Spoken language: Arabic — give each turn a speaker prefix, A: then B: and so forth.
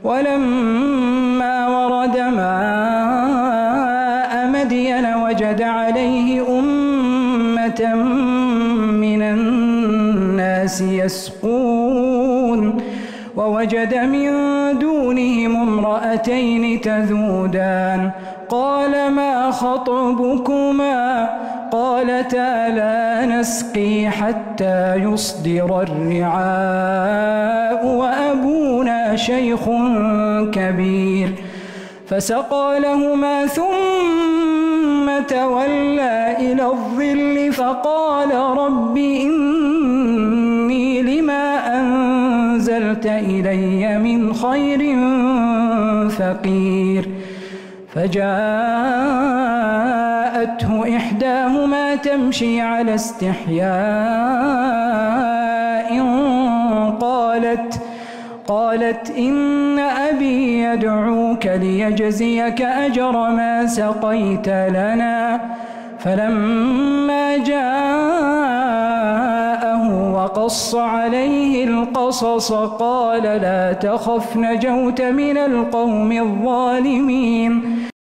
A: ولما ورد ماء مدين وجد عليه أمة من الناس يسقون ووجد من دونهم امرأتين تذودان قال ما خطبكما قالتا لا نسقي حتى يصدر الرعاء وأبونا شيخ كبير فسقى لهما ثم تولى إلى الظل فقال رب إني لما أنزلت إلي من خير فقير فجاءته إحداهما تمشي على استحياء قالت إن أبي يدعوك ليجزيك أجر ما سقيت لنا فلما جاءه وقص عليه القصص قال لا تخف نجوت من القوم الظالمين